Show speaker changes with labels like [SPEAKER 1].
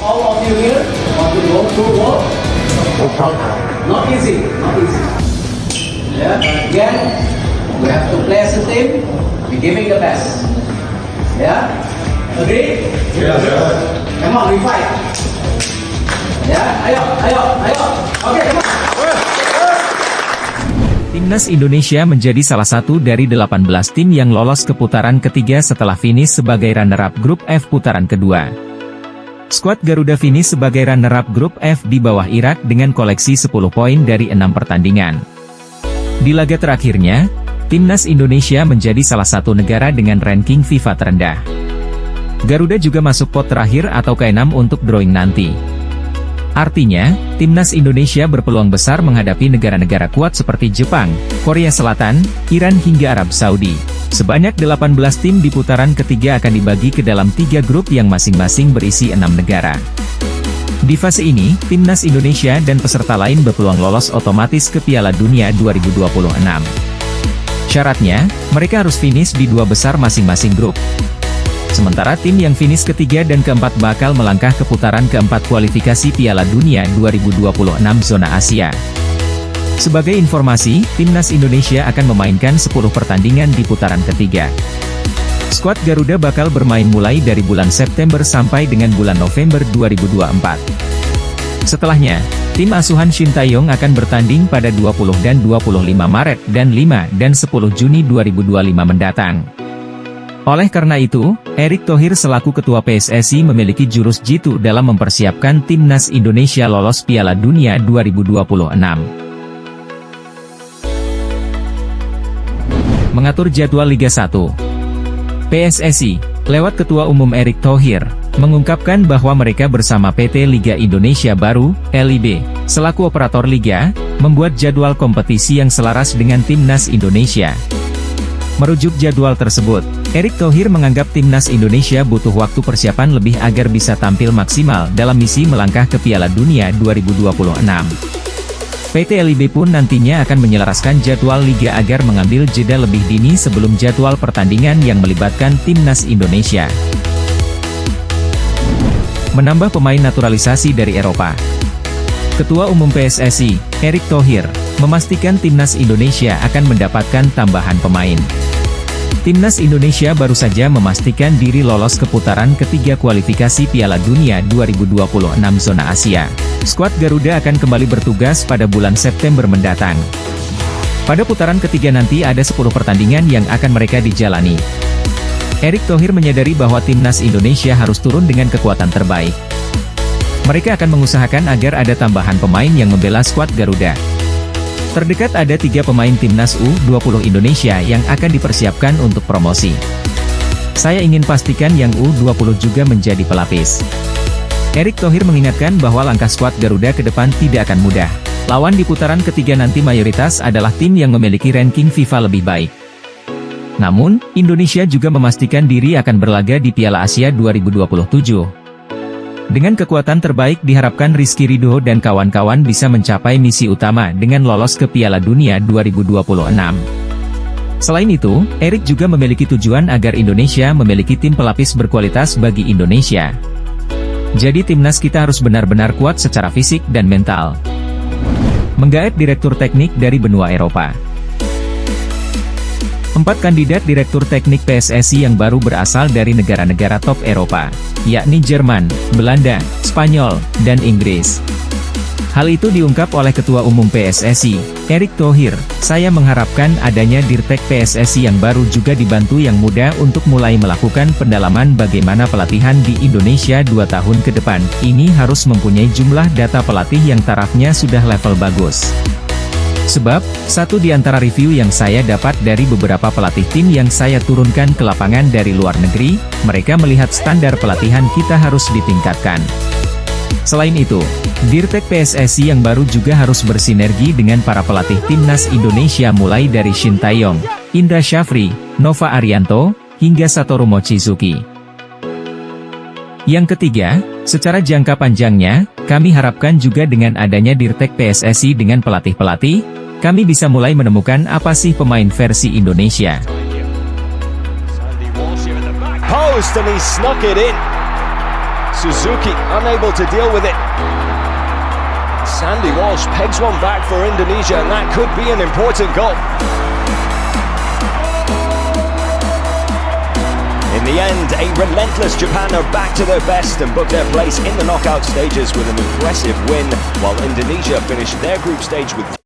[SPEAKER 1] all of you here want to go through war. Not easy, not easy. Yeah, but again, we have to play as a team. We're giving the best. Yeah, agree?
[SPEAKER 2] Yeah.
[SPEAKER 1] Come on, we fight. Yeah, ayo. Okay, come on.
[SPEAKER 3] Timnas Indonesia menjadi salah satu dari 18 tim yang lolos ke putaran ketiga setelah finish sebagai runner-up grup F putaran kedua. Skuad Garuda finish sebagai runner-up grup F di bawah Irak dengan koleksi 10 poin dari 6 pertandingan. Di laga terakhirnya, Timnas Indonesia menjadi salah satu negara dengan ranking FIFA terendah. Garuda juga masuk pot terakhir atau ke-6 untuk drawing nanti. Artinya, Timnas Indonesia berpeluang besar menghadapi negara-negara kuat seperti Jepang, Korea Selatan, Iran hingga Arab Saudi. Sebanyak 18 tim di putaran ketiga akan dibagi ke dalam 3 grup yang masing-masing berisi 6 negara. Di fase ini, Timnas Indonesia dan peserta lain berpeluang lolos otomatis ke Piala Dunia 2026. Syaratnya, mereka harus finish di 2 besar masing-masing grup. Sementara tim yang finish ketiga dan keempat bakal melangkah ke putaran keempat kualifikasi Piala Dunia 2026 zona Asia. Sebagai informasi, Timnas Indonesia akan memainkan 10 pertandingan di putaran ketiga. Skuad Garuda bakal bermain mulai dari bulan September sampai dengan bulan November 2024. Setelahnya, tim asuhan Shin Tae-yong akan bertanding pada 20 dan 25 Maret dan 5 dan 10 Juni 2025 mendatang. Oleh karena itu, Erick Thohir selaku Ketua PSSI memiliki jurus jitu dalam mempersiapkan Timnas Indonesia lolos Piala Dunia 2026. Mengatur jadwal Liga 1. PSSI, lewat Ketua Umum Erick Thohir, mengungkapkan bahwa mereka bersama PT Liga Indonesia Baru, LIB, selaku operator Liga, membuat jadwal kompetisi yang selaras dengan Timnas Indonesia. Merujuk jadwal tersebut, Erick Thohir menganggap Timnas Indonesia butuh waktu persiapan lebih agar bisa tampil maksimal dalam misi melangkah ke Piala Dunia 2026. PT LIB pun nantinya akan menyelaraskan jadwal Liga agar mengambil jeda lebih dini sebelum jadwal pertandingan yang melibatkan Timnas Indonesia. Menambah pemain naturalisasi dari Eropa. Ketua Umum PSSI, Erick Thohir, memastikan Timnas Indonesia akan mendapatkan tambahan pemain. Timnas Indonesia baru saja memastikan diri lolos ke putaran ketiga kualifikasi Piala Dunia 2026 zona Asia. Skuad Garuda akan kembali bertugas pada bulan September mendatang. Pada putaran ketiga nanti ada 10 pertandingan yang akan mereka dijalani. Erick Thohir menyadari bahwa Timnas Indonesia harus turun dengan kekuatan terbaik. Mereka akan mengusahakan agar ada tambahan pemain yang membela skuad Garuda. Terdekat ada 3 pemain Timnas U20 Indonesia yang akan dipersiapkan untuk promosi. Saya ingin pastikan yang U20 juga menjadi pelapis. Erick Thohir mengingatkan bahwa langkah skuad Garuda ke depan tidak akan mudah. Lawan di putaran ketiga nanti mayoritas adalah tim yang memiliki ranking FIFA lebih baik. Namun, Indonesia juga memastikan diri akan berlaga di Piala Asia 2027. Dengan kekuatan terbaik diharapkan Rizky Ridho dan kawan-kawan bisa mencapai misi utama dengan lolos ke Piala Dunia 2026. Selain itu, Erick juga memiliki tujuan agar Indonesia memiliki tim pelapis berkualitas bagi Indonesia. Jadi timnas kita harus benar-benar kuat secara fisik dan mental. Menggaet Direktur Teknik dari benua Eropa. 4 kandidat Direktur Teknik PSSI yang baru berasal dari negara-negara top Eropa, yakni Jerman, Belanda, Spanyol, dan Inggris. Hal itu diungkap oleh Ketua Umum PSSI, Erick Thohir. Saya mengharapkan adanya Dirtek PSSI yang baru juga dibantu yang muda untuk mulai melakukan pendalaman bagaimana pelatihan di Indonesia 2 tahun ke depan. Ini harus mempunyai jumlah data pelatih yang tarafnya sudah level bagus. Sebab, satu di antara review yang saya dapat dari beberapa pelatih tim yang saya turunkan ke lapangan dari luar negeri, mereka melihat standar pelatihan kita harus ditingkatkan. Selain itu, Dirtek PSSI yang baru juga harus bersinergi dengan para pelatih Timnas Indonesia mulai dari Shin Tae-yong, Indra Syafri, Nova Arianto, hingga Satoru Mochizuki. Yang ketiga, secara jangka panjangnya, kami harapkan juga dengan adanya Dirtek PSSI dengan pelatih-pelatih, kami bisa mulai menemukan apa sih pemain versi Indonesia.
[SPEAKER 2] Post and he snuck it in. Suzuki unable to deal with it. Sandy Walsh pegs one back for Indonesia, and that could be an important goal. In the end, a relentless Japan are back to their best and book their place in the knockout stages with an impressive win, while Indonesia finished their group stage with